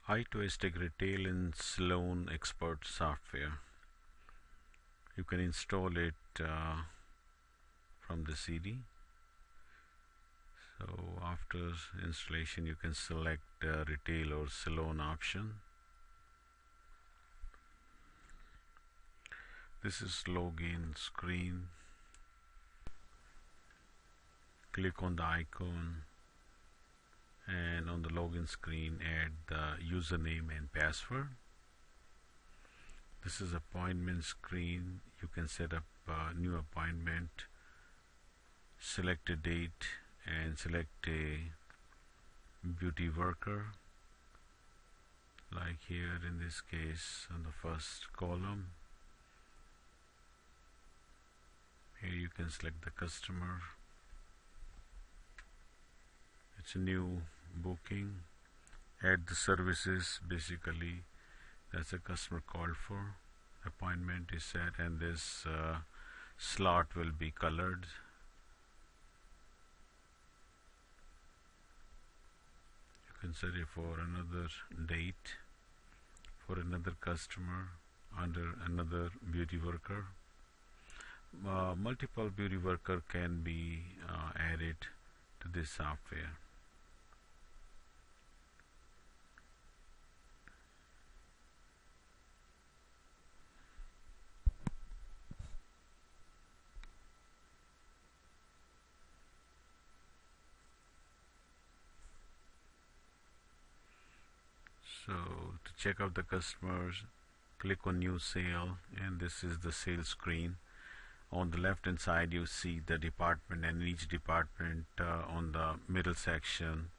High-touristic retail in Salon expert software. You can install it from the CD. So after installation, you can select retail or Salon option. This is login screen. Click on the icon, and on the login screen add the username and password. This is appointment screen. You can set up a new appointment, select a date, and select a beauty worker, like here in this case on the first column. Here you can select the customer. It's a new booking. Add the services. Basically that's a customer called for. Appointment is set, and this slot will be colored. You can set it for another date, for another customer, under another beauty worker. Multiple beauty worker can be added to this software. So to check out the customers, click on new sale, and this is the sales screen. On the left hand side you see the department, and in each department on the middle section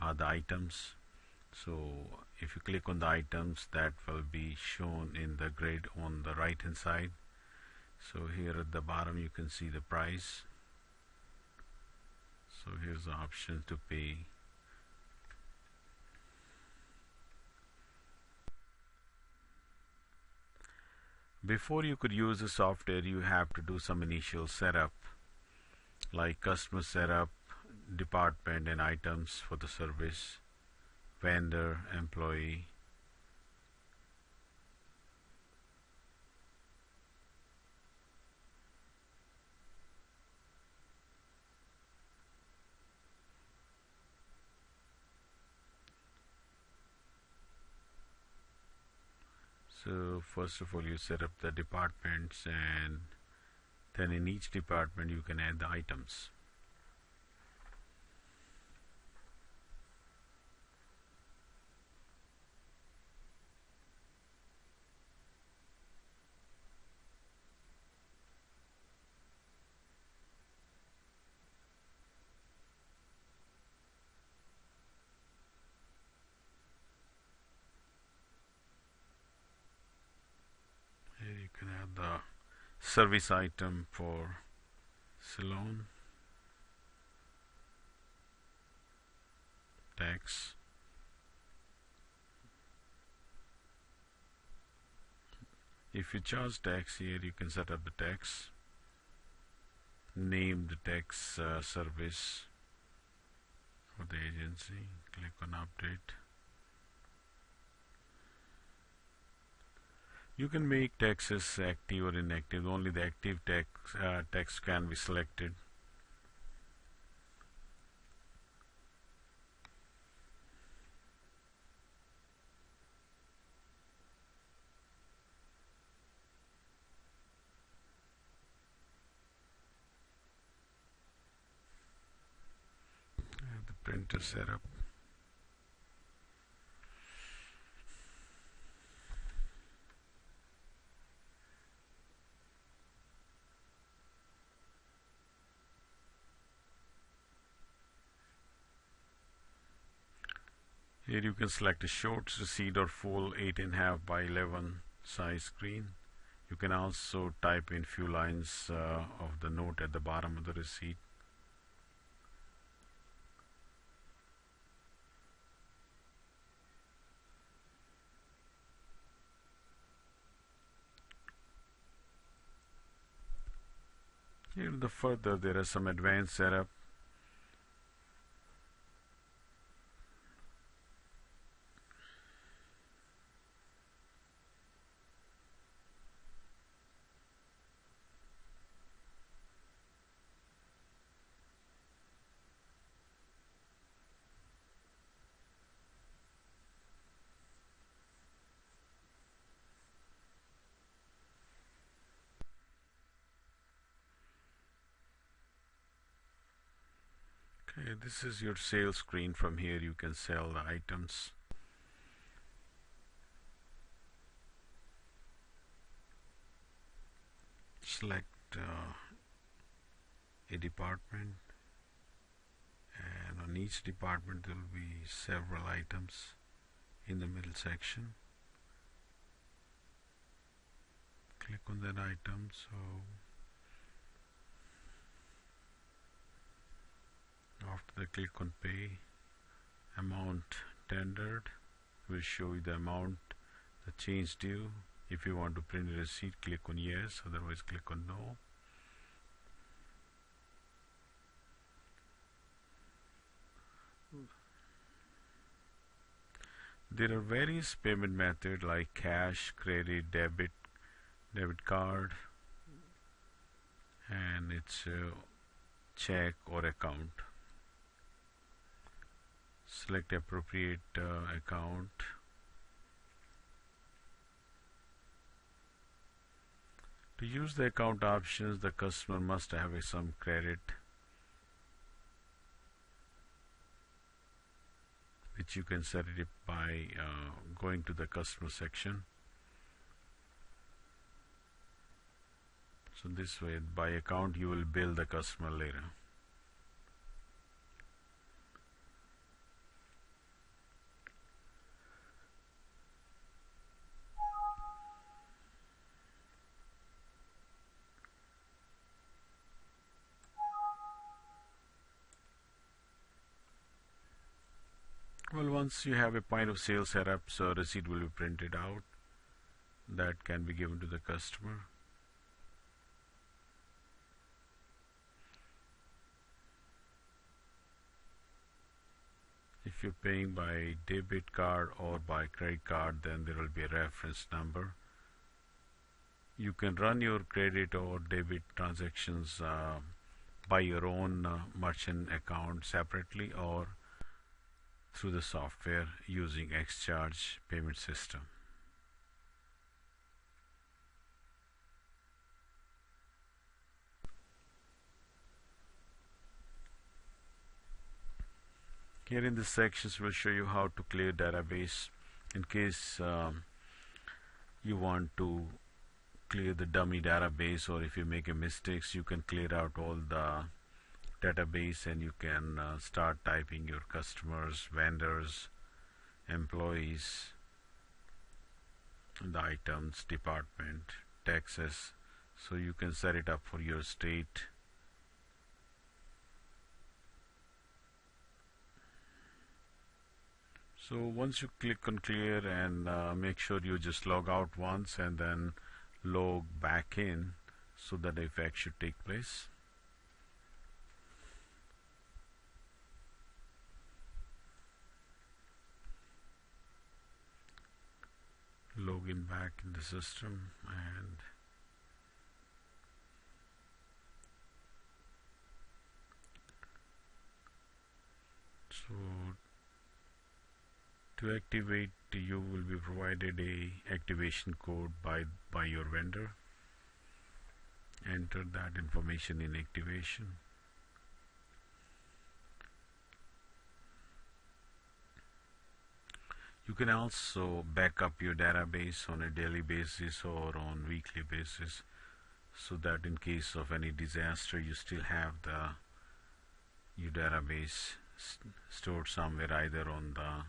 are the items. So if you click on the items, that will be shown in the grid on the right hand side. So here at the bottom you can see the price. So here's the option to pay. Before you could use the software, you have to do some initial setup, like customer setup, department and items for the service, vendor, employee. So first of all you set up the departments, and then in each department you can add the items. Here you can add the service item for Salon, tax. If you charge tax, here you can set up the tax, name the tax service for the agency, click on update. You can make taxes active or inactive. Only the active tax can be selected. The printer setup. Here you can select a short receipt or full 8.5 by 11 size screen. You can also type in few lines of the note at the bottom of the receipt. Here further there is some advanced setup. Okay, this is your sales screen. From here you can sell the items. Select a department, and on each department there will be several items in the middle section. Click on that item. So after the click on pay, amount tendered will show you the amount, the change due. If you want to print a receipt, click on yes, otherwise click on no. There are various payment methods like cash, credit, debit card, and it's a check or account. Select appropriate account. To use the account options, the customer must have some credit, which you can set it by going to the customer section. So this way, by account, you will bill the customer later. Well, once you have a point of sale set up, so receipt will be printed out. That can be given to the customer. If you're paying by debit card or by credit card, then there will be a reference number. You can run your credit or debit transactions by your own merchant account separately or through the software using Xcharge payment system. Here in this sections we'll show you how to clear database in case you want to clear the dummy database, or if you make a mistakes, you can clear out all the database and you can start typing your customers, vendors, employees, the items, department, taxes. So you can set it up for your state. So once you click on clear, and make sure you just log out once and then log back in so that the effect should take place. Login back in the system, and so to activate, you will be provided a activation code by your vendor. Enter that information in activation. You can also back up your database on a daily basis or on weekly basis, so that in case of any disaster you still have your database stored somewhere, either on the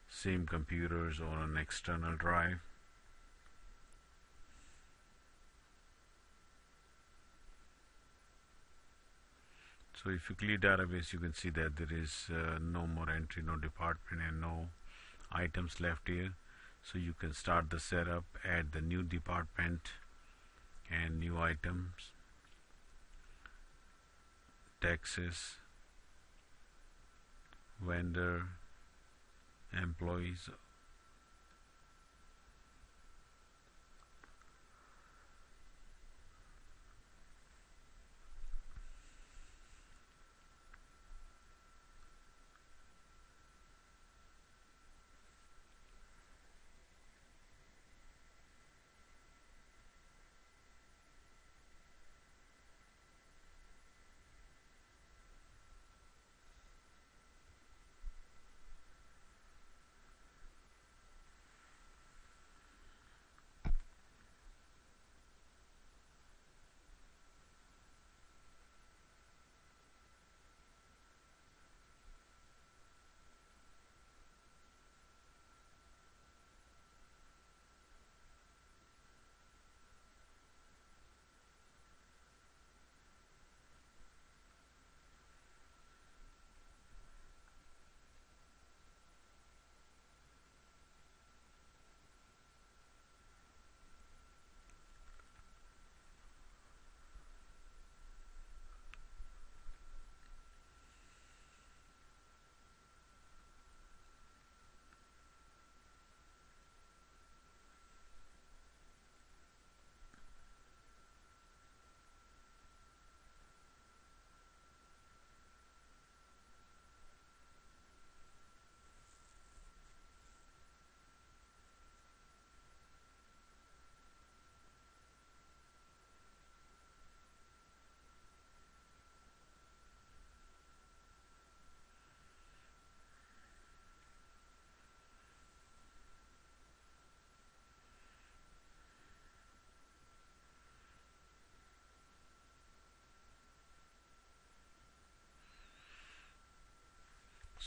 same computers or on an external drive. So if you clear database, you can see that there is no more entry, no department, and no items left here. So you can start the setup, add the new department and new items, taxes, vendor, employees.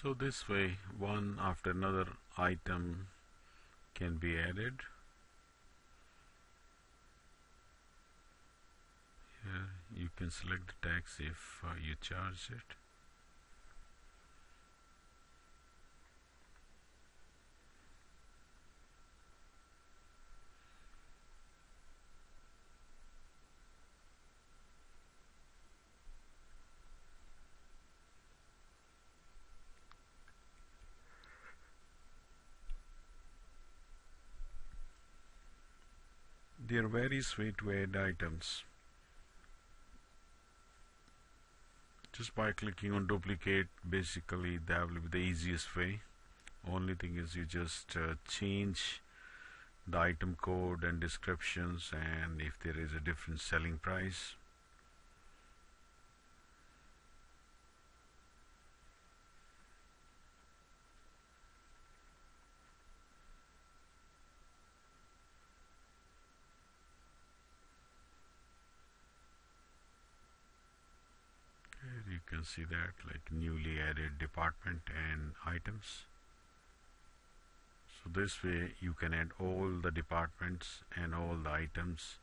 So this way one after another item can be added. Here you can select the tax if you charge it. There are various ways to add items. Just by clicking on duplicate, basically that will be the easiest way. Only thing is you just change the item code and descriptions, and if there is a different selling price. You can see that like newly added department and items. So this way you can add all the departments and all the items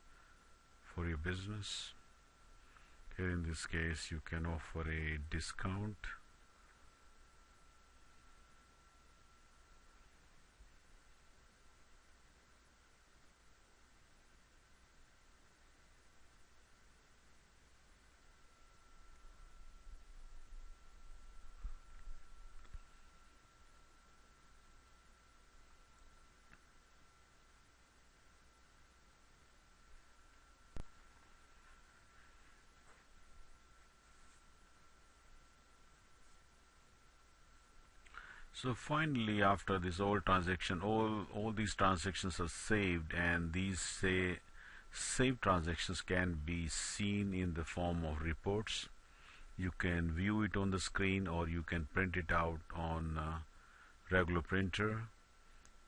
for your business. Here in this case you can offer a discount. So finally, after this all these transactions are saved, and these saved transactions can be seen in the form of reports. You can view it on the screen, or you can print it out on regular printer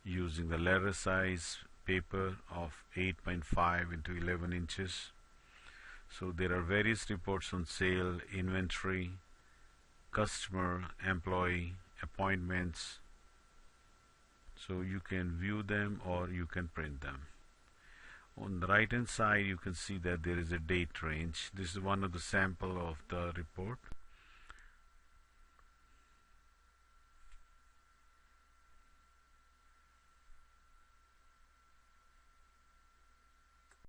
using the letter size paper of 8.5 into 11 inches. So there are various reports on sale, inventory, customer, employee, appointments. So you can view them or you can print them. On the right hand side you can see that there is a date range. This is one of the sample of the report.